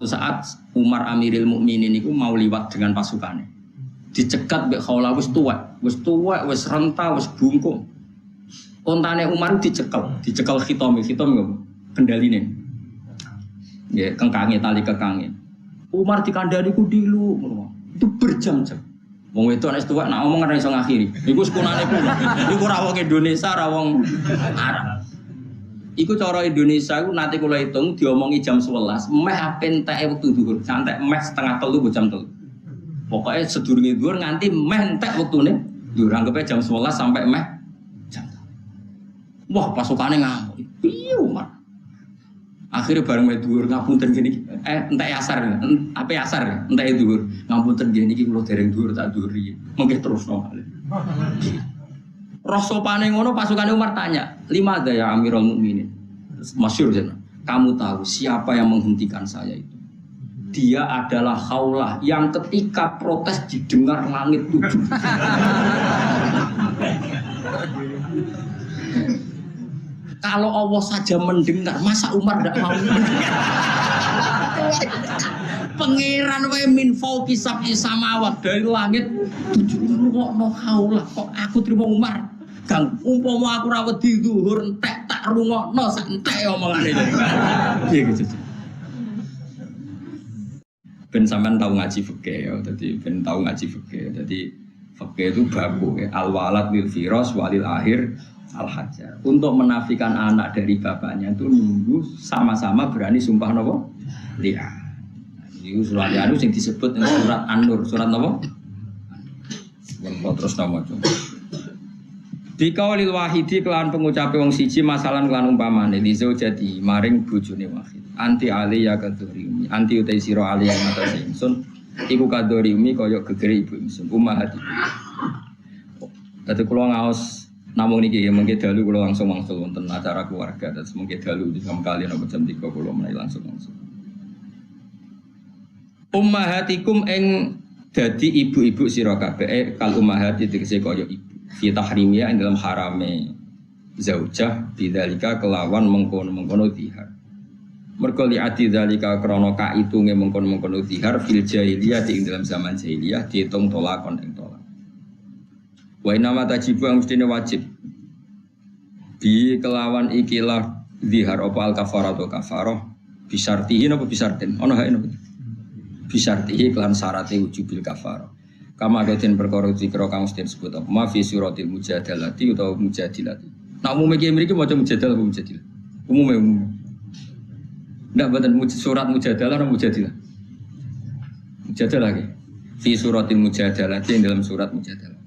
Saat Umar Amiril Mukminin itu mau liwat dengan pasukannya, dicegat mbek Khawlah wis tuwek, wis renta, wis bungkung. Ontane Umar dicekel khitam ngono, kendaline. Nggih, kengkange tali kengkange. Umar dikandani ku dilu ngono. Itu berjam-jam. Wong wedok nek tuwek nak omong ora iso ngakhiri. Iku sekunane kuwi. Iku ora wong Indonesia, ora wong Arab. Iku cara Indonesia iku nanti kula hitung diomongi jam 11, meh apen entek wektu dhuwur, santai meh setengah 3 ke jam 3. Pokoke sedurunge dhuwur nganti meh entek wektune. Dhuwur anggape jam 11 sampai meh jam 3. Wah, pasukane ngamuk. Piye Umar? Akhirnya bareng meh dhuwur ngapunten gini. Entek asar. Apa asar? Entek dhuwur. Ngapunten gini iki kula dereng dhuwur tak dhuwuri. Mengke terusno. Roh sopane ngono pasukane Umar tanya, "Lima ada ya Amirul Mukminin?" Masyhur jeneng. Kamu tahu siapa yang menghentikan saya itu? Dia adalah Khawlah yang ketika protes didengar langit 7. Kalau Allah saja mendengar, masa Umar tidak mau mendengar? Pangeran wae min fauqi sab'i samawat, dari langit 7 rungokno Khawlah. Kok aku terima Umar? Kang umpama aku ra wedi zuhur entek tak rungokno sak entek omongane. Piye gitu. Ben sampean tahu ngaji fikih ya, dadi ben tahu ngaji fikih. Dadi fikih itu baku ya, al-walad lil firas walil akhir al-hajar. Untuk menafikan anak dari bapaknya itu nunggu sama-sama berani sumpah napa? Lihat. Iku surat anu sing disebut surat An-Nur, surat napa? Terus nama itu. Dikaulil wahidi kelan pengucape wong siji masalan kelan umpamane lizo jadi maring bojone wahid. Anti aliya kadhurimi, anti utai sira aliya ngatas ingsun iku kadhurimi kaya gegere ibu ingsun ummahati. Dadi kula ngaos namung niki mengke dalu kula langsung wonten acara keluarga terus mengke dalu jam kali napa jam 3 kula menawi langsung. Ummahatikum ing dadi ibu-ibu sira kabeh kal ummahati tegese kaya ibu. Fi tahrimiyah dalam harame zaujah bidzalika kelawan mengkono-mengkono zihar. Mergo li ati dzalika krana kaitunge mengkono-mengkono zihar fil jahiliyah ing dalam zaman jahiliyah diitung tolakon ing tolak. Wa inna ma tajibu mestine wajib. Bi kelawan ikilah zihar apa al kafaratu kafarah bisartihi napa bisartin. Ono hae napa? Bisartihi kelan syarate wujubil kafarah. Kama doten perkara zikra kang mesti disebut apa ma fi suratil mujadalati utawa mujadilati. Nak umume iki mriki maca mujadalah apa mujadilah? Umume. Ndak boten surat mujadalah atau mujadilah? Mujadalah iki. Fi suratil mujadalati dalam surat mujadalah.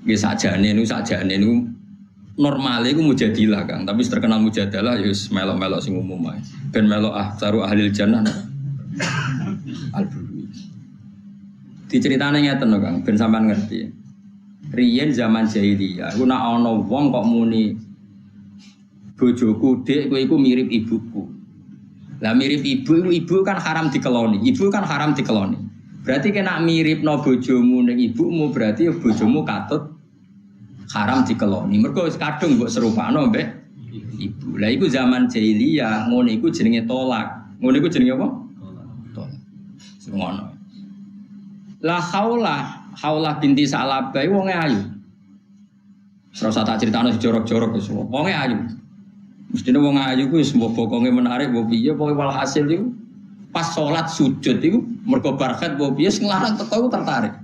Nggih sakjane niku normale iku mujadilah Kang, tapi terkenal mujadalah ya wis melok-melok sing umum ae. Ben melok ahsaru ahlil jannah. Diceritane ngeten lho Kang, ben sampean ngerti. Riyen zaman jahiliyah, iku nek ana wong kok muni bojoku Dik kowe iku mirip ibuku. Lah mirip ibu kan haram dikeloni. Ibu kan haram dikeloni. Berarti kena miripno bojomu ning ibumu berarti bojomu katut haram dikeloni. Mergo wis kadung mbok serupano mbek ibu. Lah iku zaman jahiliyah, ngono iku jenenge tolak. Ngono iku jenenge apa? Tolak. Ngono. La Khawlah binti Sa'labah wonge ayu. Serasa tak critakno dijorok-jorok wis wonge ayu. Mestine wong ayu ku wis mbok bokonge menarik mbok piye pokoke walhasil iku pas salat sujud iku mergo barkat mbok piye sing larang teko iku tertarik.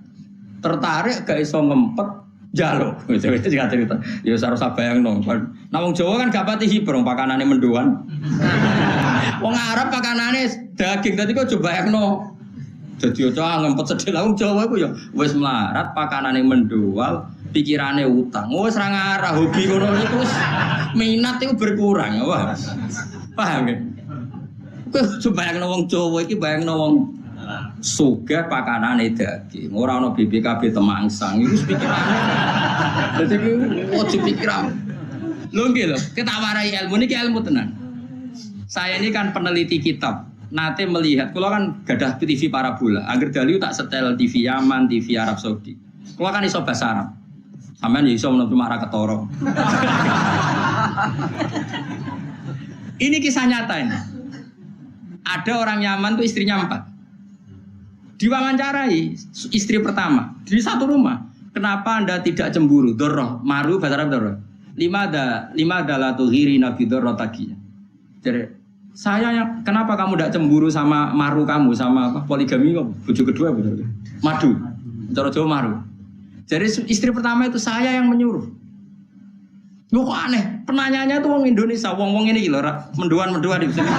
Tertarik gak iso ngempet njaluk. Wis cerita. Ya sarasa bayangno. Nah wong Jawa kan gak pati hiper pakanane mendoan. Wong Arab pakanane daging dadi kok coba bayangno. Jadi ojo ngempet sedih lah wong Jawa iku ya wis melarat pakanane mendoal, pikirane utang. Wis ra ngarah hobi ngono iku wis minat iku berkurang. Wah. Paham ya? Kok coba bayangno wong Jawa iki bayangno wong sugih pakanane daging. Ora ana BPKB temangsang iku pikirane. Dadi iku ojo pikiran. Lho nggih lho, kita warai ilmu niki ilmu tenan. Saya ini kan peneliti kitab. Nate melihat, kalau kan gadah TV parabola, agar daliu tak setel TV Yaman, TV Arab Saudi. Kalau kan iso bahasa Arab, sampean iso menurut marah ketoro. Ini kisah nyata ini. Ada orang Yaman tuh istrinya 4. Diwawancarai istri pertama di satu rumah. Kenapa Anda tidak cemburu? Dorroh, maru bahasa Arab dorroh. Lima adalah tuhiri nabi dorroh tagi. Jadi saya yang kenapa kamu tidak cemburu sama maru kamu sama apa poligami kok bojo kedua betul. Madu. Cara Jawa maru. Jadi istri pertama itu saya yang menyuruh. Loh kok aneh? Penanyanya itu wong Indonesia, wong ini lho, menduan-menduan di sini.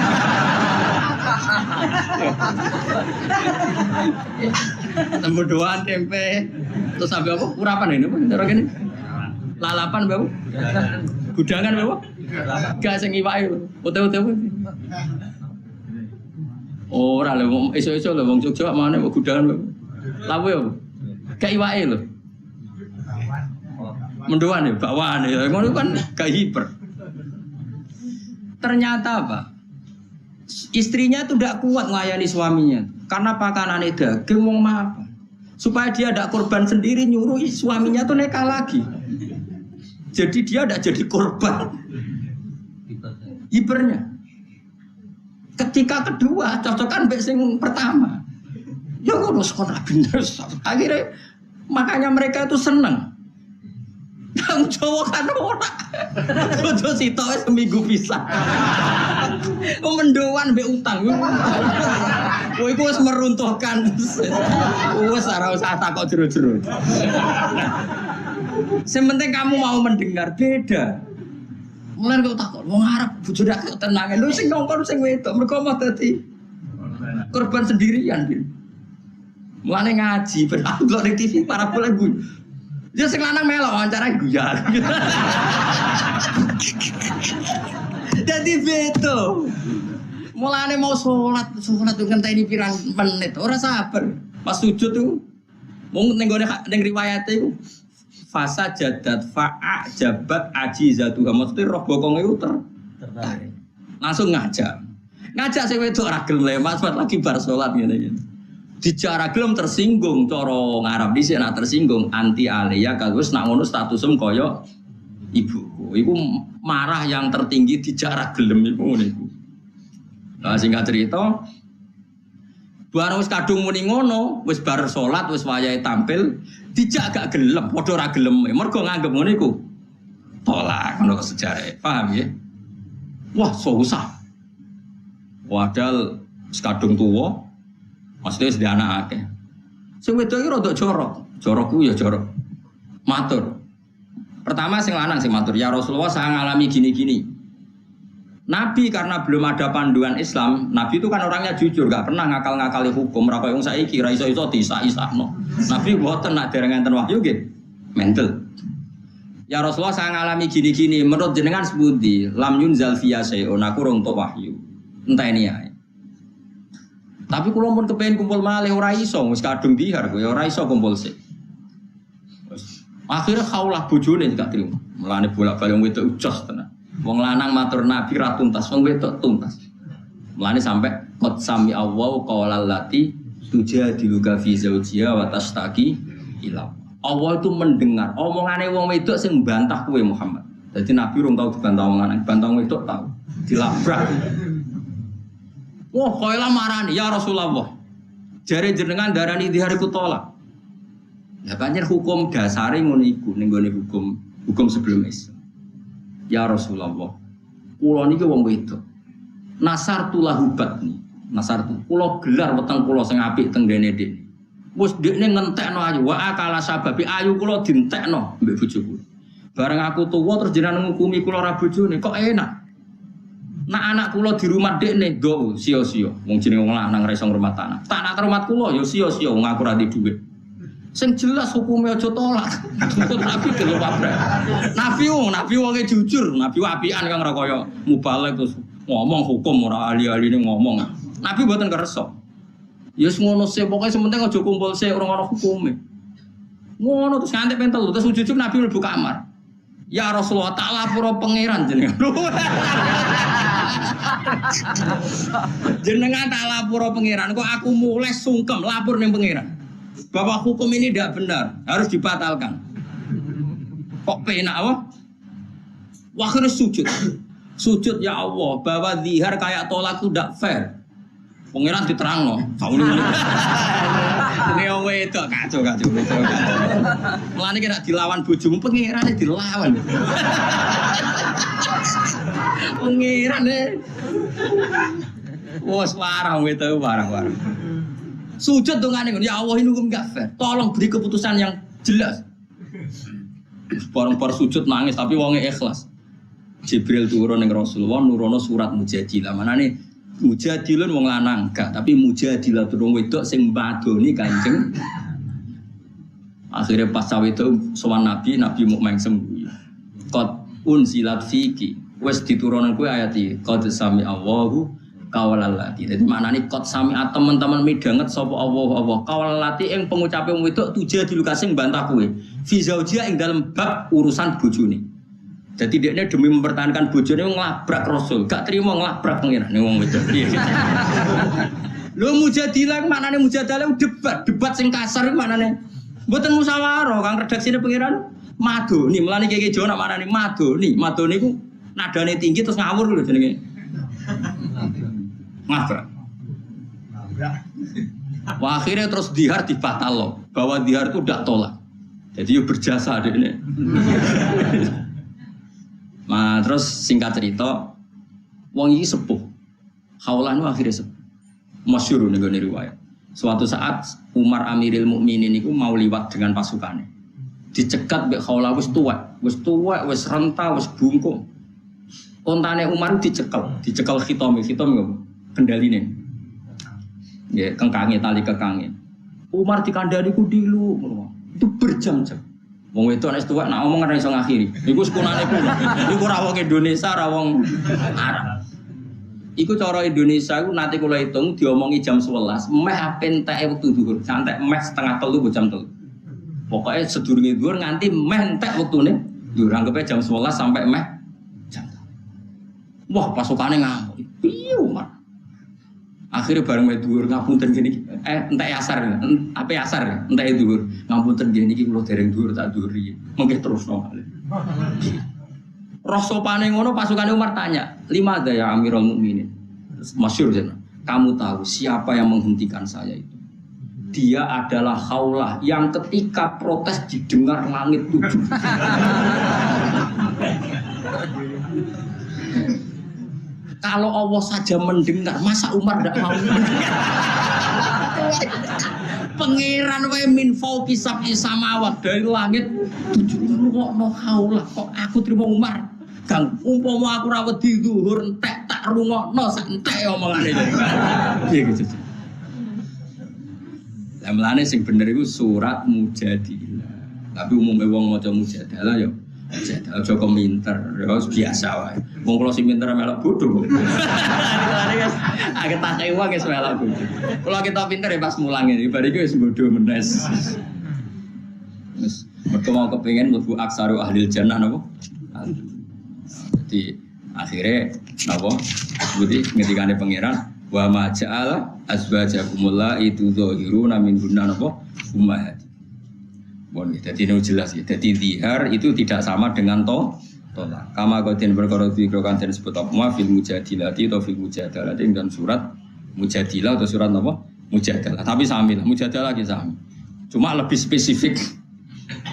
Menduan tempe terus sampai apa? Urapan ini apa? Cara gini. Lalapan bae. Gudangan bae. Gak sing iwake. Ote-ote. Ora lho, iso-iso lho wong Jogja mana kok gudangan bae. Lawe apa? Gak iwake lho. Mendoan ya, bakwan ya, ngono kan gak hiper. Ternyata apa? Istrinya itu tidak kuat melayani suaminya, karena pakanannya daging mau makan. Supaya dia tidak korban sendiri nyuruh suaminya tuh neka lagi. Jadi dia tidak jadi korban. Hipernya. Ketika kedua cocokan mbek sing pertama. Ya ngono sekolah bener. Akhirnya makanya mereka itu senang. Yang Jawa kan ora. Bojo sitok seminggu bisa. Mendoan mbek utang. Kowe iku wis meruntuhkan. Wis ora usah takok jero-jero. Sementing kamu mau mendengar beda. Mulai kok takok wong Arab bojo dak tenangan. Lho sing ngongkon sing wedok mergo mah dadi korban sendirian. Mulane ngaji ben aku kok ning TV para boleh bu. Dia sing lanang melok wawancara guyon. Jadi beto. Mulane mau sholat tuh ngenteni pirang menit, ora sabar. Pas sujud tuh mung ning gone ning riwayat iku fasa jadat fa'a jabat ajizatu. Maksudnya roh bokong itu tertarik. Langsung ngajak sing wedok ora gelem lemas lagi bar salat ngene-ngene. Dicara gelem tersinggung cara ngarep dhisik nak tersinggung anti alia kagus nak ngono statusem kaya ibuku. Iku marah yang tertinggi dicara gelem iku ngene iku. Lah singkat cerita bareng wis kadung muni ngono, wis bar salat, wis wayahe tampil, dijak gak gelem, padha ora gelem. Mergo nganggep ngono iku tolak ngono sejarah. Paham ya? Wah, susah. Padahal wis kadung tuwa maksudnya sedih anak akeh. Sing wedok iki rada jorok. Jorok ku ya jorok. Matur. Pertama sing lanang sing matur, ya Rasulullah saya ngalami gini-gini. Nabi karena belum ada panduan Islam, Nabi itu kan orangnya jujur, gak pernah ngakal-ngakali hukum. Ra koyo wong saiki ra iso-iso disah-isahno. Nabi mboten nak dereng enten wahyu nggih. Mental. Ya Rasulullah saya ngalami gini-gini, menurut jenengan sepundi? Lam yunzal fiyya sayun, aku rong tok wahyu. Entah ini ya. Tapi kalau pun kepengen kumpul malih ora iso, wis kadung bihar kowe ora iso kumpul sik. Akhirnya kaulah bojone gak trimo. Mulane bolak-balik wedok ujos tenan. Wong lanang matur Nabi ra tuntas, wong wedok tuntas. Mulane sampai qad sami Allah qaulal lati tujadiluka fi zawjiha wa tastaqi ila. Allah itu mendengar omongane wong wedok sing mbantah kowe Muhammad. Jadi Nabi rung tau dibantah wong lanang, bantah wong wedok tau. Dilabrak. Wah, koilah marani ya Rasulullah. Jare jenengan darani dihariku tolak. Ya banyak hukum dasare ngono iku ning gone hukum sebelum Islam. Ya Rasulullah. Kula niki wong wedok. Nasartu lahubat nih. Nasartu kula gelar weteng kula sing apik teng dene dik. Wis dekne ngentekno ayu wa akala sababi ayu kula dientekno mbek bojoku. Bareng aku tuwa terus jenengan ngukumi kula ra bojone kok enak. Nak anak kula di rumah dekne do sia-sia. Wong jenenge wong lanang ra iso ngrumat tanah. Tak nak rumah kula ya sia-sia wong aku ra di dhuwit. Sing jelas hukumnya aja tolak. Nabi gelem pabrak. Nabi wonge jujur, Nabi apian kang ora kaya mubalek terus ngomong hukum ora ahli-ahline ngomong. Nabi mboten kersa. Ya wis ngono sih, pokoke sementing aja kumpul sik ora ono hukume. Ngono terus nganti pentel terus ujug Nabi mlebu kamar. Ya Rasulullah tak lapor pangeran jenengan. Jenengan tak lapor pangeran kok aku mulai sungkem lapor ning pangeran. Bahwa hukum ini tidak benar, harus dibatalkan. Kok penak apa? Wah, harus sujud. Sujud ya Allah, bahwa zihar kayak tolak itu tidak fair. Pangeran diterangno. Kaune ngene. Dene wong wedok kacau. Mulane kira dilawan bojomu pangerane dilawan. Pangerane. Wes warang wedok warang. Sujud dongane ngono, ya Allah ini hukum gak fair. Tolong beri keputusan yang jelas. Bareng-bareng sujud nangis tapi wonge ikhlas. Jibril turun ning Rasulullah nurono surat Mujadilah. Manane Mujadilun wong lanang gak, tapi Mujadilah wong wedok sing mbadoni Kanjeng. Akhirnya pas cawe itu sowan Nabi mau mengsem kuwi. Qad unzilat fiki. Wes diturunkan kuwi ayat iki. Qad sami Allahu qaulal lati. Dadi maknane qad sami teman-teman midanget sapa Allah qaulal lati ing pengucape wong wedok Tujadilu kasing bantah kuwi. Fi zaujia ing dalem bab urusan bojone. Jadi dia demi mempertahankan bojone ngelabrak Rasul, gak terima ngelabrak pengiran wong wedok. Lho Mujadilah maknane Mujadalah debat sing kasar maknane. Mboten musyawarah, Kang redaksine pengiran madoni, melane keke Jawa nak maknane madoni. Madoni ku nadane tinggi terus ngawur lho jenenge. Ngabrak. Wah, akhirnya terus dihar dibatal bahwa dihar itu udah tolak. Jadi yo berjasa deh ini. Nah, terus singkat cerita, wong iki sepuh. Khawlah akhirnya sepuh. Masyhur ning riwayat. Suatu saat Umar Amiril Mukminin niku mau liwat dengan pasukannya. Dicegat mbek Khawlah wis tuwek, wis renta, wis bungkung. Kontane Umar dicekel khitam ngopo? Kendaline. Nggih, kengkange tali kekange. Umar dikandani ku dilu ngono. Itu berjam-jam. Wong wedok nek tuwek nak omong ora iso ngakhiri. Iku sekunane kuwi. Iku ora wong Indonesia, ora wong Arab. Iku cara Indonesia iku nanti kula hitung diomongi jam 11, meh ape enteke wektu dhuwur, santai meh setengah 3 bu jam 3. Pokoke sedurunge dhuwur nganti meh entek wektune. Dhuwur anggape jam 11 sampai meh jam 3. Wah, pasukane ngamuk. Piye Umar? Akhirnya bareng wae dhuwur ngapunten gini. Entek asar. Ape asar? Entek dhuwur. Ngapunten gini iki kula dereng dhuwur tak dhuwuri. Mengke terusno. Roh sopane ngono pasukane Umar tanya, "Lima ada ya Amirul Mukminin?" Masyhur jeneng. Kamu tahu siapa yang menghentikan saya itu? Dia adalah Khawlah yang ketika protes didengar langit 7. Kalau Allah saja mendengar, masa Umar tidak mau mendengar? Pangeran wae min fauqi sab'i samawat dari langit 7 rungokno Khawlah. Kok aku terima Umar? Kang umpama aku ra wedi zuhur entek tak rungokno sak entek omongane. Piye gitu. Lah melane sing bener iku surat Mujadilah. Tapi umumnya wong maca Mujadalah ya aja komentar, ya biasa wae. Wong kula sing pinter melok bodho. Agak tak ewa guys melok bodho. Kalau kita pinter ya pas mulang ini, bariku wis bodho menes. Wis mergo mau kepengin mlebu aksaru ahlil jannah napa? Jadi akhirnya napa? Budi ngendikane pangeran wa ma ja'ala azwajakumul itu zahiruna min hunna napa? Ummahat. Bon, jadi ini jelas ya. Jadi zihar itu tidak sama dengan tolak. Kama qatin perkara dikrokan disebut apa fil mujadilati atau fil mujadalati dan surat Mujadilah atau surat apa? Mujadalah. Tapi sami lah, Mujadalah ki sami. Cuma lebih spesifik.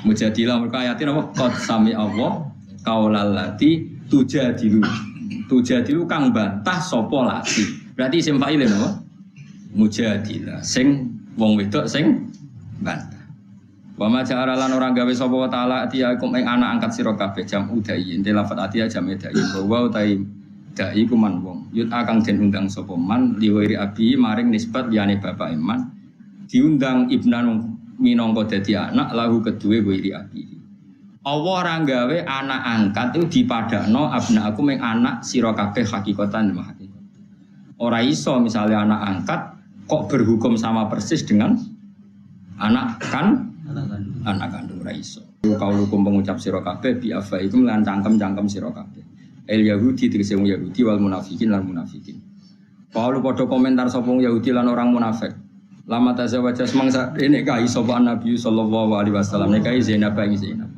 Mujadilah mereka ayatin apa? Qad sami Allah qaulal lati tujadilu. Tujadilu kang bantah sapa lati. Berarti isim fa'il napa? Mujadilah. Sing wong wedok sing bantah. Wa ma ja'ala lan ora gawe sapa wa ta'ala atiyakum ing anak angkat sira kabeh jam udai ente lafat atiya jam dai wa utai dai ku man wong yut akang den undang sapa man liwiri abi maring nisbat liyane bapak iman diundang ibnan minangka dadi anak lahu keduwe wiri abi Allah ora gawe anak angkat itu dipadakno abna aku ing anak sira kabeh hakikatan hakikat ora iso misalnya anak angkat kok berhukum sama persis dengan anak kandung ra iso. Kaulukum pengucap sira kabeh bi afaikum lan cangkem-cangkem sira kabeh. El Yahudi tegese wong Yahudi wal munafikin lan munafikin. Kaulu padha komentar sapa wong Yahudi lan orang munafik. Lama tazawaja semangsa dene kai sapa Nabi sallallahu alaihi wasallam nek kai Zainab ing Zainab.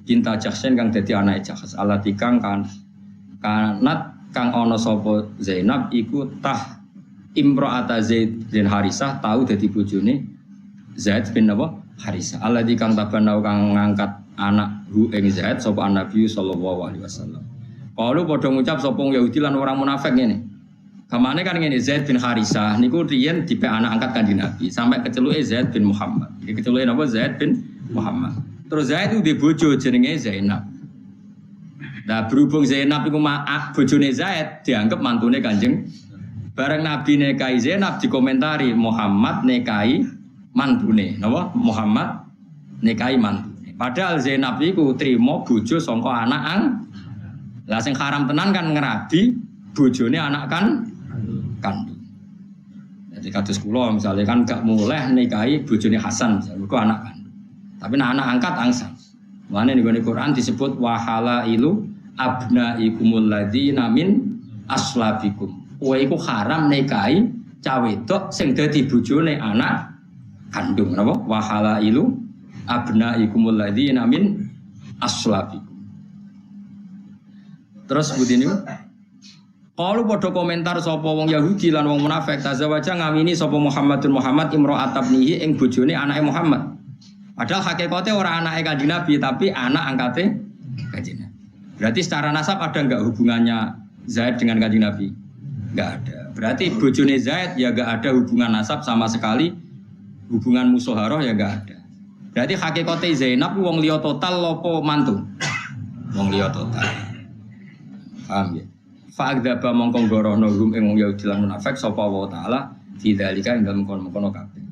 Cinta Jahsen kang dadi anake Jahs alati kang kanat kang ana sapa Zainab iku imra'ata Zaid bin Harisah tahu dadi bojone Zaid bin apa? Harisah. Alladzi kang tabanau kang ngangkat anak hu ing Zaid sapa Nabi sallallahu alaihi wasallam. Kalau padha ngucap sapa Yahudi lan orang munafik ngene. Kamane kan ngene Zaid bin Harisah niku riyen dipek anak angkat Kanjeng Nabi sampai keceluke Zaid bin Muhammad. Iki keceluke napa Zaid bin Muhammad. Terus Zaid itu di bojo jenenge Zainab. Nah berhubung Zainab iku bojone Zaid dianggap mantune Kanjeng. Bareng Nabi nikahi Zainab dikomentari Muhammad nikahi mantune. Napa? Muhammad nikahi mantune. Padahal Zainab iku trimo bojo saka anak lah sing haram tenan kan ngerabi bojone anak kandung. Jadi kados kula misalnya kan gak muleh nikahi bojone Hasan misalnya kok anak kandung. Tapi anak angkat angsal. Mane ning Quran disebut wahalailu abnaikumul ladzina min aslabikum. Kowe iku haram nikahi cah wedok sing dadi bojone anak kandung napa? Wahalailu abnaikumul ladzina min aslabikum. Terus begini, kalau pada komentar sapa wong Yahudi lan wong munafik tazawaja ngamini sapa Muhammadun Muhammad imra'at abnihi ing bojone anake Muhammad. Padahal hakikate ora anake Kanjeng Nabi tapi anak angkate Kanjeng Nabi. Berarti secara nasab ada enggak hubungannya Zaid dengan Kanjeng Nabi? Enggak ada. Berarti bojone Zaid ya enggak ada hubungan nasab sama sekali. Hubungan musyawarah ya enggak ada. Berarti hakikate Zainab wong liya total lopo mantu? Wong liya total. Paham ya? Fa'adzaba mongkong gorono hum ing wong Yahudi lan munafik sapa wa taala fidzalika ing dalem kono-kono kabeh.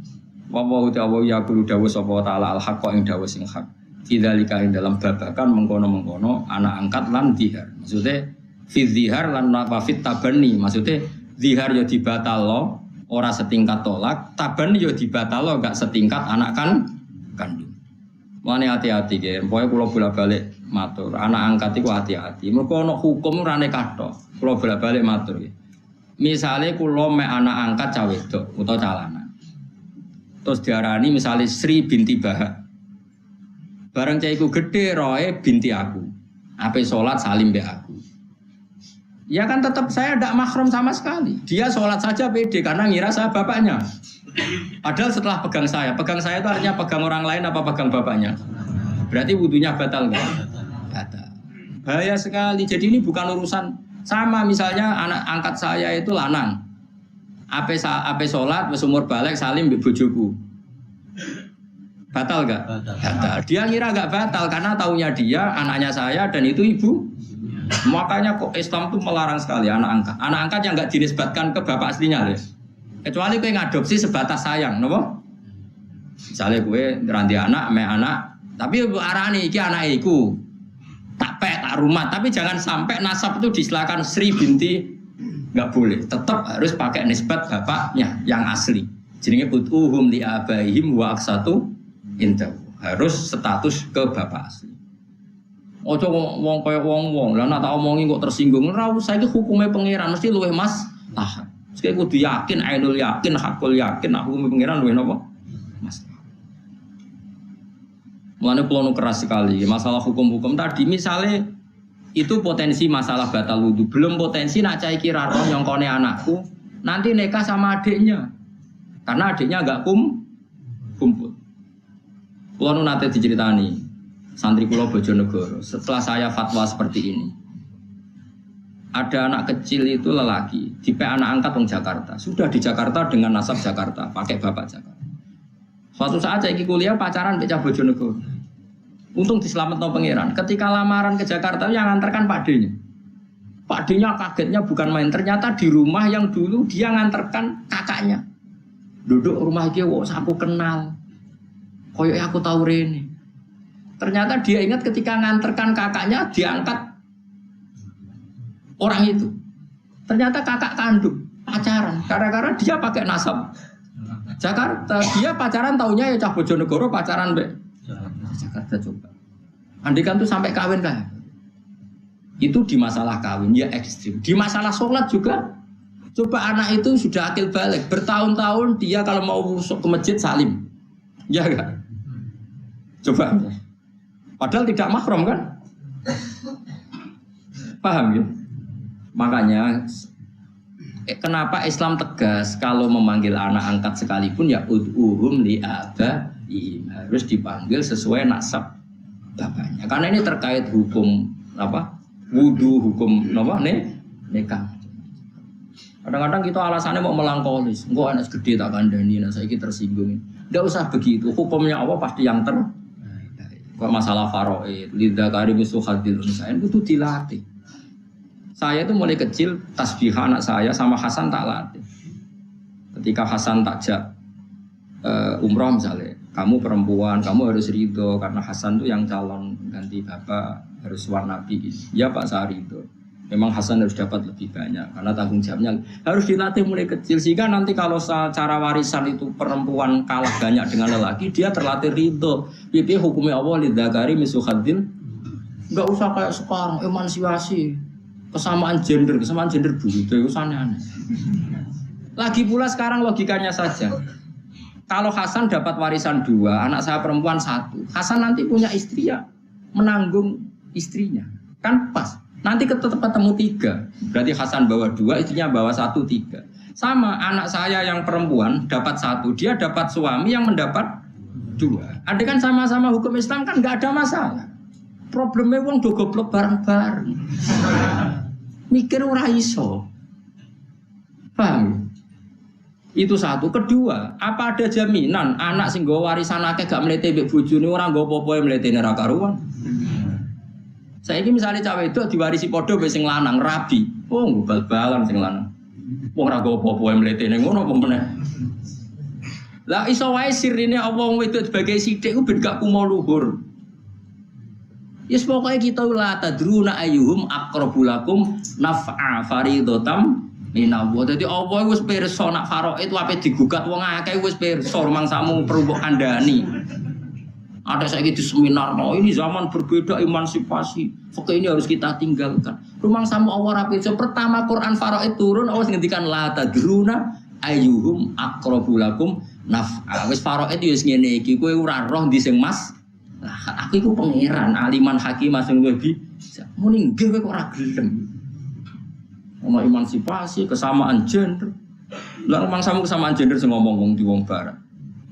Wa wa ta'ala yaqulu dawu sapa taala al-haqqa ing dawu sing hak. Fidzalika ing dalem babakan mengkono-mengkono anak angkat lan dihar. Maksudnya fi dzihar lan wafit tabanni. Maksudnya dzihar ya dibatalo ora setingkat tolak, tabanni ya dibatalo enggak setingkat anak kandung. Mane hati-hati nggih. Pokoke kula bolak-balik matur, anak angkat iku hati-hati. Mergo ana hukum rane kathok. Kula bolak-balik matur nggih. Misale kula mek anak angkat cah wedok utawa cah lanang. Terus diarani misale Sri binti Bahak. Bareng cah iku gedhe roe binti aku. Ape salat salim mbek aku. Ya kan tetap saya tidak mahram sama sekali. Dia sholat saja pede karena ngira saya bapaknya. Padahal setelah pegang saya itu artinya pegang orang lain apa pegang bapaknya? Berarti wudunya batal nggak? Batal. Bahaya sekali. Jadi ini bukan urusan sama misalnya anak angkat saya itu lanang. Ape sholat, umur balik salim mbek bojoku. Batal nggak? Batal. Dia ngira nggak batal karena taunya dia anaknya saya dan itu ibu. Makanya kok Islam itu melarang sekali anak angkat. Anak angkat yang nggak dinisbatkan ke bapak aslinya deh. Kecuali kue ngadopsi sebatas sayang, nopo? Misalnya kue ranti anak, tapi arani iki anak iku tak rumah. Tapi jangan sampai nasab itu disilakan Sri binti, nggak boleh. Tetap harus pakai nisbat bapaknya yang asli. Jadi utuhum li abaihim wa aksatu indahu. Harus status ke bapak asli. Ojo wong kaya wong lah nak tak omongi kok tersinggung ora usah iki hukume pangeran mesti luwih mas tahan. Mesti kudu yakin ainul yakin hakul yakin aku hukume pangeran luwih napa mas. Mulane kula keras sekali masalah hukum-hukum tadi misalnya itu potensi masalah batal wudu belum potensi nak cah iki ra roh nyongkone anakku nanti nikah sama adiknya karena adiknya enggak kumpul. Kula nate diceritani santri kula Bojonegoro, setelah saya fatwa seperti ini, ada anak kecil itu lelaki, dipek anak angkat orang Jakarta, sudah di Jakarta dengan nasab Jakarta, pakai bapak Jakarta. Suatu saat saya kuliah pacaran becah Bojonegoro, untung diselamatkan pangeran. Ketika lamaran ke Jakarta yang nganterkan Pak D-nya. Pak D-nya kagetnya bukan main, ternyata di rumah yang dulu dia nganterkan kakaknya. Duduk rumah dia, wah aku kenal, koyok aku tahu Rene. Ternyata dia ingat ketika nganterkan kakaknya diangkat orang itu. Ternyata kakak kandung pacaran. Karena dia pakai nasab Jakarta. Dia pacaran taunya ya cah Bojonegoro pacaran be Jakarta coba. Andikan tuh sampai kawin kan? Itu di masalah kawin ya ekstrim. Di masalah sholat juga. Coba anak itu sudah akil balik. Bertahun-tahun dia kalau mau ke masjid salim. Ya kan? Coba. Padahal tidak mahram kan? Paham ya? Makanya Kenapa Islam tegas kalau memanggil anak angkat sekalipun ya ud'uhum li abaihim, harus dipanggil sesuai nasab bapaknya. Karena ini terkait hukum apa? Wudu, hukum apa nikah. Kadang-kadang kita alasannya mau melangkolis, engko anak gede tak kandani, nah saiki tersinggung. Enggak usah begitu. Hukumnya Allah pasti yang Kok masalah faraid, lidzakari mislu hadzil unsayain itu dilatih. Saya itu mulai kecil tasbih anak saya sama Hasan tak latih. Ketika Hasan takjak umroh misalnya, kamu perempuan, kamu harus ridho karena Hasan itu yang calon ganti bapak, harus warnabi. Ya Pak saya ridho. Memang Hasan harus dapat lebih banyak karena tanggung jawabnya harus dilatih mulai kecil sehingga nanti kalau secara warisan itu perempuan kalah banyak dengan lelaki, dia terlatih ridho. Pipi hukumnya Allah lidzakari mislu hadzil. Enggak usah kayak sekarang emansipasi, kesamaan gender begitu itu aneh-aneh. Lagi pula sekarang logikanya saja. Kalau Hasan dapat warisan 2, anak saya perempuan 1, Hasan nanti punya istri ya menanggung istrinya. Kan pas. Nanti ketemu 3, berarti Hasan bawa 2, istrinya bawa 1, 3. Sama anak saya yang perempuan dapat 1, dia dapat suami yang mendapat 2. Ada kan sama-sama hukum Islam kan nggak ada masalah. Problemnya wong do goblok bareng-bareng. Mikir ora iso. Paham? Itu satu. Kedua, apa ada jaminan anak sing nggo warisan akeh gak mlete mbek bojone ora nggo apa-apa mletene ra karuan? Saiki misale cawe itu diwarisi padha mbek sing lanang rabi. Oh, bal-balan sing lanang. Wong ora nggo apa-apa mletene ngono apa meneh. Lah iso wae sirine Allah wong wedok sebagai sithik ku ben gak kumo luhur. Yes pokoke kita la tadruna ayyuhum aqrabu lakum naf'a faridatam minallah. Dadi Allah wis pirsa nak faraid ape digugat wong akeh wis pirsa mangsamu perlu mbok kandhani. Ada saiki di seminar, oh ini zaman berbeda emansipasi. Oke ini harus kita tinggalkan. Rumang sama Allah rapi. So, pertama Quran faraid turun, Allah ngendikan la tadruna ayyuhum aqrabu lakum naf'a. Wis faraid yo wis ngene iki, kowe ora roh ndi sing mas. Lah aku iku pangeran, aliman hakim sing luwih bisa. Muni nggih kowe kok ora gelem. Ono emansipasi, kesamaan gender. Lah rumang sama kesamaan gender sing ngomong wong di wong barat.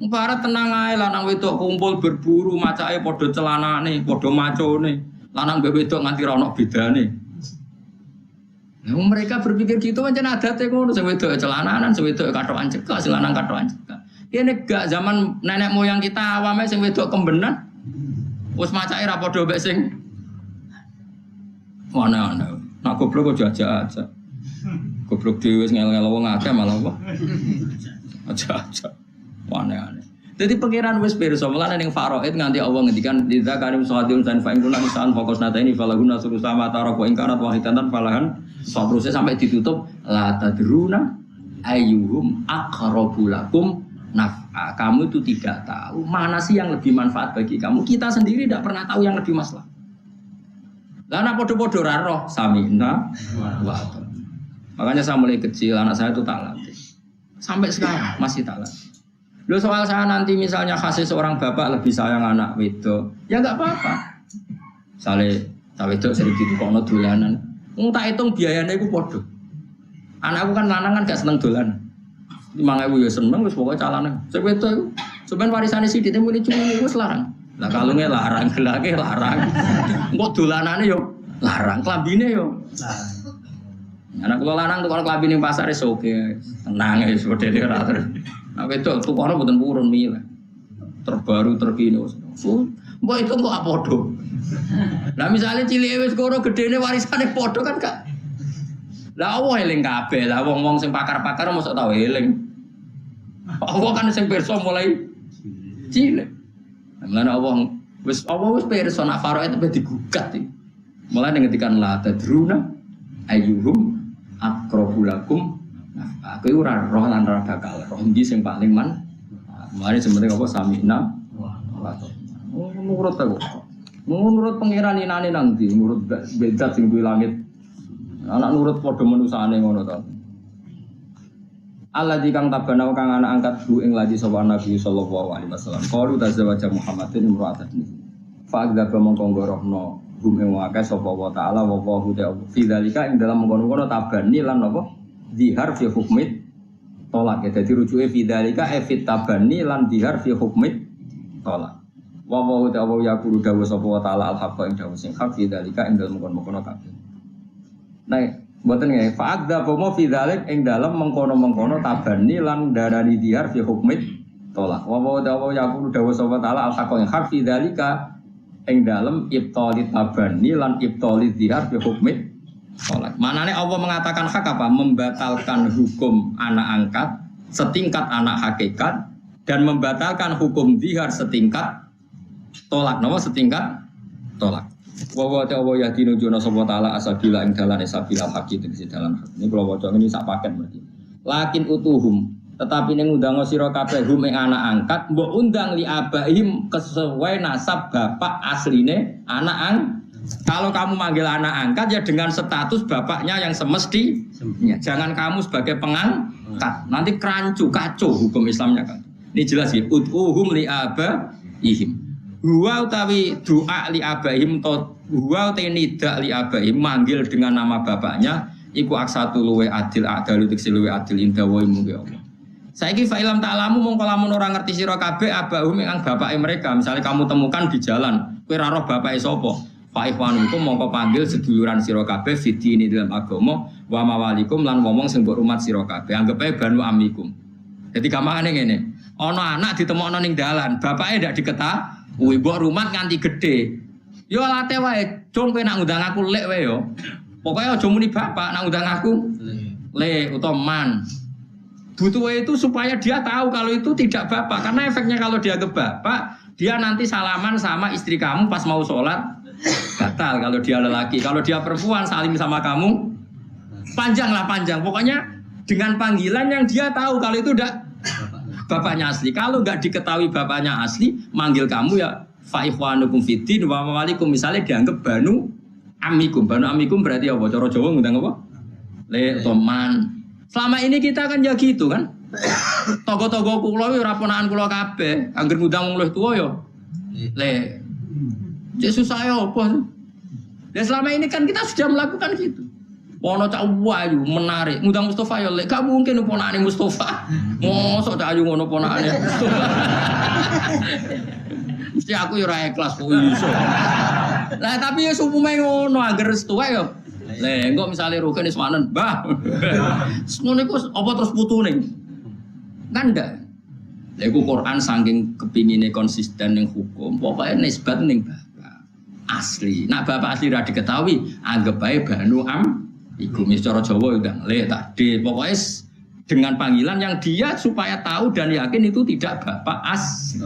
Barat tenang ae lanang wedok kumpul berburu macake padha celanane, padha macone. Lanang mbek wedok nganti ra ono bedane. Nah, mereka berpikir gitu pancen adate ngono, sing wedok celananan, sing wedok katokan cekak, sing lanang katokan cekak. Kene gak zaman nenek moyang kita awame sing wedok kembenan. Wis macake ra padha mbek sing mana-mana. Nak goblok kok aja-aja. Goblok dhewe wis ngel-ngel wong akeh malah apa? Aja-aja. Aneh-aneh. Jadi pangeran wis pirsa mulane ning faraid nganti Allah ngendikan lidza karim sahadatun san fa ingkun lisan fokus nata ini falahuna surusama taraq wa ingkarat wahidatan falahan sabruse sampai ditutup la tadruna ayyuhum aqrabu lakum naf'a. Kamu itu tidak tahu mana sih yang lebih manfaat bagi kamu. Kita sendiri tidak pernah tahu yang lebih maslahat. Lah ana padha-padha ra roh samina wa makanya saya mulai kecil anak saya itu tak latih. Sampai sekarang masih tak latih. Loh soal saya nanti misalnya kasih seorang bapak lebih sayang anak wedok, ya enggak apa-apa. Sale tak wedok sering ditukono dolanan. Wong tak hitung biayane iku padha. Anakku kan lanang kan gak seneng dolan. 5.000 ya seneng wis pokoke calane. Sing wedok iku sampean warisane sithik muni cumi wis larang. Lah kalunge larang, gelake larang. Engko dolanane yo larang, klambine yo larang. Anak kula lanang tukang klambi ning pasar wis oke. Tenang wis modele ora terus. Nah, wedok tukangnya bukan purun mila, terbaru terkini. Mbak itu kok apodo. Nah misalnya cilik wis koro gedene warisane podo kan gak. Lah Allah eling kabeh, lah wong-wong sing pakar-pakar mosok tau eling. Allah kan sing pirsa mulai cilik. Mulane Allah wis pirsa nak faraid wis digugat iki. Mulane ngendikan la tadruna ayyuhum aqrabu lakum. Nah, aku ora roh lan ora bakal roh ndi sing paling man. Mari sebenarnya apa samina. Oh, menurut aku. Menurut pangeran inane nang ndi? Menurut beda sing duwe langit. Anak nurut padha manusane ngono to. Allah dikang tabana kang anak angkat bu ing ladi sapa Nabi sallallahu alaihi wasallam. Qalu tazawwaja Muhammadin imra'atan. Fa agdaba mongko ngorohno gum ing wae sapa wa taala wa hu ta'ala. Fi dzalika ing dalam mengkono-kono tabani lan apa? zihar fi hukmit tolak ya. Jadi rujuke fidzalika fit tabani lan zihar fi hukmit tolak. Wa wa ta'ala yaqulu dawu sapa wa ta'ala al-haqqa ing dawu sing hak fidzalika ing dalem mengkono kabeh. Nah, mboten nggih fa'adza bomo fidzalik ing dalem mengkono-mengkono tabani lan darani zihar fi hukmit tolak. Wa wa ta'ala yaqulu dawu sapa ta'ala al-haqqa ing hak fidzalika ing dalem ibtali tabani lan ibtali zihar fi hukmit tolak. Manane Allah mengatakan hak apa? Membatalkan hukum anak angkat setingkat anak hakikat dan membatalkan hukum zihar setingkat tolak. Napa setingkat tolak? Wa wa ta'ala yadinu juna sapa ta'ala asabila ing dalane sabilal haqi tegese dalan hak. Ini kula waca ngene sak paket berarti. Lakin utuhum tetapi ning undang sira kabeh hum ing anak angkat mbok undang li abaihim kesesuai nasab bapak asline anak Kalau kamu manggil anak angkat ya dengan status bapaknya yang semestinya. Jangan kamu sebagai pengangkat. Nanti kerancu, kacau hukum Islamnya kan. Ini jelas ya. Ud'uhum li abaihim. Huwa utawi doa li abaihim to huwa utawi nida li abaihim manggil dengan nama bapaknya iku aksatu luwe adil adalu tiksi luwe adil inda wa mugi Allah. Saiki fa ilam ta'lamu mongko lamun ora ngerti sira kabeh abahum ing bapake mereka. Misalnya kamu temukan di jalan, kowe ora roh bapake sapa? Fa ikhwanukum mongko panggil seduluran sira kabeh fidi ini dalam agama wa mawalikum lan ngomong sing mbok rumat sira kabeh anggap ae banu amikum. Jadi gampangane ngene, ana anak ditemokno ning dalan, bapake ndak diketahui, mbok rumat nganti gedhe. Yo late wae, cung kowe nak ngundang aku lek wae yo. Pokoke aja muni bapak nak ngundang aku le utawa man. Butuh itu supaya dia tahu kalau itu tidak bapak, karena efeknya kalau dia ke bapak, dia nanti salaman sama istri kamu pas mau sholat batal kalau dia lelaki. Kalau dia perempuan salim sama kamu panjang. Pokoknya dengan panggilan yang dia tahu kalau itu udah bapaknya asli. Kalau nggak diketahui bapaknya asli, manggil kamu ya fa ikhwanukum fiddin wa mawalikum, misalnya dianggap banu amikum. Banu amikum berarti apa? Cara Jawa ngundang apa? Le toman. Selama ini kita kan ya gitu kan. Togo-togo kula ora ponakan kula kabeh, anggere ngundang wong luwih tuwa ya. Le susah ya apa? Dan selama ini kan kita sudah melakukan gitu. Wono cak wayu menarik, ngundang Mustafa ya lek gak mungkin ponakane Mustafa. Mosok cak ayu ngono ponakane Mustafa. Mesti aku ya ora ikhlas kok iso. Lah tapi ya umume ngono anggere tuwa ya. Lah engko misale Rugen wis manen, Mbah. Ngono iku apa terus putune? Kan ndak. Lha iku Quran saking kepingine konsisten ning hukum, pokoke nisbat ning asli. Nak bapak asli ra diketahui, anggap bae banu iku cara Jawa ndang le takde. Pokoke dengan panggilan yang dia supaya tahu dan yakin itu tidak bapak asli.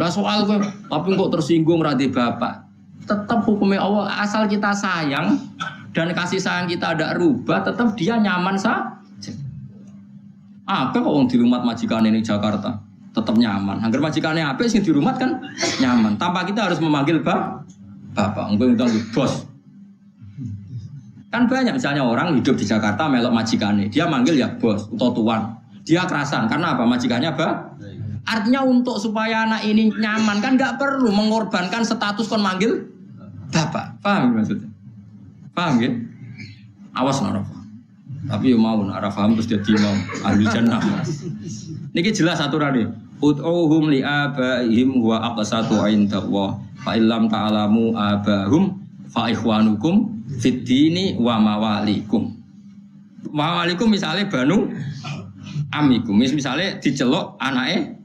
Lah soal kowe tapi kok tersinggung ra di bapak. Tetap hukumnya Allah asal kita sayang dan kasih sayang kita ada rubah, tetap dia nyaman saja. Apa kok wong di rumah majikane ning Jakarta tetap nyaman. Angger majikane apik sing di rumah kan nyaman. Tanpa kita harus memanggil bapak, ngundang bos. Kan banyak misalnya orang hidup di Jakarta melok majikane, dia manggil ya bos atau tuan. Dia kerasan karena apa? Majikannya artinya untuk supaya anak ini nyaman kan nggak perlu mengorbankan status kon manggil bapak. Paham maksudnya? Paham ya? Awas nara. Tapi yo mau nara paham terus jadi mau ahli jannah. Niki jelas aturane. Ud'uhum li abaihim wa aqsatu indallah. Fa illam ta'lamu abahum fa ikhwanukum fid dini wa mawalikum. Mawalikum misalnya banu amikum. Misalnya dicelok anake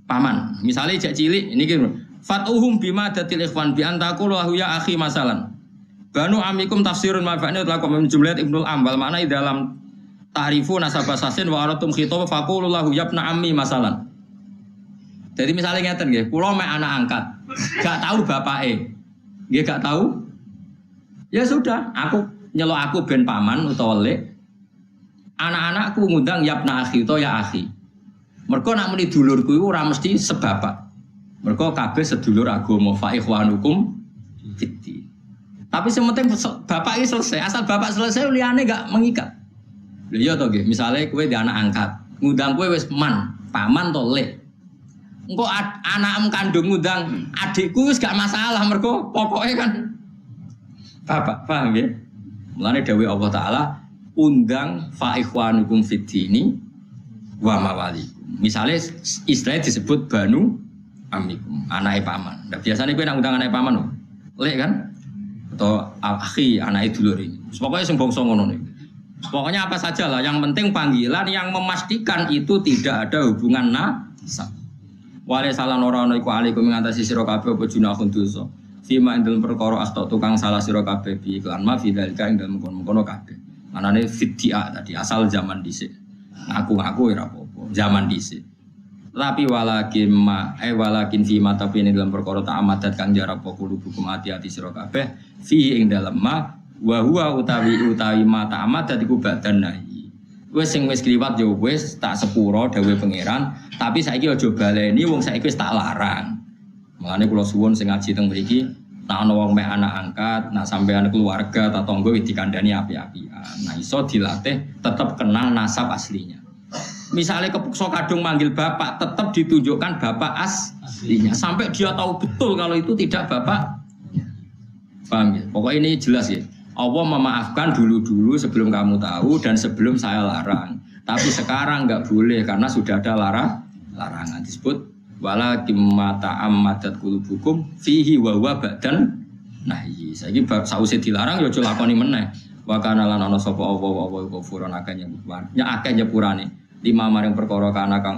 paman. Misalnya jak cilik ini gitu. Fatuhum bima datil ikhwan bi antaku lahu ya akhi masalan. Banu amikum tafsirun mafa'ni telah komen jumlah Ibnul Ambal makna di dalam ta'rifu nasabah sasin wa aratum khitab faqulu lahu yabna ammi masalan. Jadi misalnya ngeten nggih, kula mek anak angkat, gak tahu bapake. Nggih gak tahu. Ya sudah, aku nyelok aku ben paman utawa lek. Anak-anakku ngundang yabna akhi utawa ya akhi. Mergo nak muni dulurku iku ora mesti sebapak. Mergo kabeh sedulur agama fa ikhwanukum fiddin. Tapi sementing bapak ini selesai, asal bapak selesai liyane gak mengikat. Lha iya to nggih, misale kowe di anak angkat, ngundang kowe wis paman to lek. Engko anakmu kandung ngundang adikku wis gak masalah mergo pokoke kan bapak, paham ya? Mulane dawuh Allah Taala, undang fa ikhwanukum fid dini wa mawalikum. Misalnya istilahnya disebut banu amikum, anake paman. Nah, biasanya kowe nak undang anake paman lho. Lek kan? Atau akhi anake dulur iki. Pokoknya sing bangsa ngono niku. Pokoknya apa saja lah, yang penting panggilan yang memastikan itu tidak ada hubungan nasab. Wale salah ora ana iku alaikum ngatasi sira kabeh apa junahun dosa. Fima ing dalem perkara asta tukang salah sira kabeh bi iklan ma fidzalika ing dalem kono kabeh. Manane fidya tadi asal zaman dhisik. Ngaku-ngaku ora apa-apa, zaman dhisik. Tapi walakin fima tapi ing dalem perkara tak amadat kang jarap kulo hukum hati-hati sira kabeh fi ing dalem ma wa huwa utawi ma tak amadat iku badan nahi. Wes sing wis kliwat yo wis tak sepuro dawuh pangeran, tapi saiki aja baleni wong saiki wis tak larang. Mulane kula suwun sing ngaji teng mriki, nek ana wong mek anak angkat, nek sampean keluarga ta tangga wis dikandani api-apian. Nah iso dilatih tetap kenal nasab aslinya. Misalnya kepeksa kadung manggil bapak, tetap ditunjukkan bapak aslinya sampai dia tahu betul kalau itu tidak bapak. Paham ya? Pokoknya ini jelas ya. Allah memaafkan dulu-dulu sebelum kamu tahu dan sebelum saya larang. Tapi sekarang enggak boleh karena sudah ada larangan disebut wala kimata ammadat qulubukum fihi wa huwa badan nahi. Saiki bab sause dilarang ya aja lakoni meneh. Wa kana lan ana sapa apa ghafurun akeh nyepurane. Lima maring perkara kana kang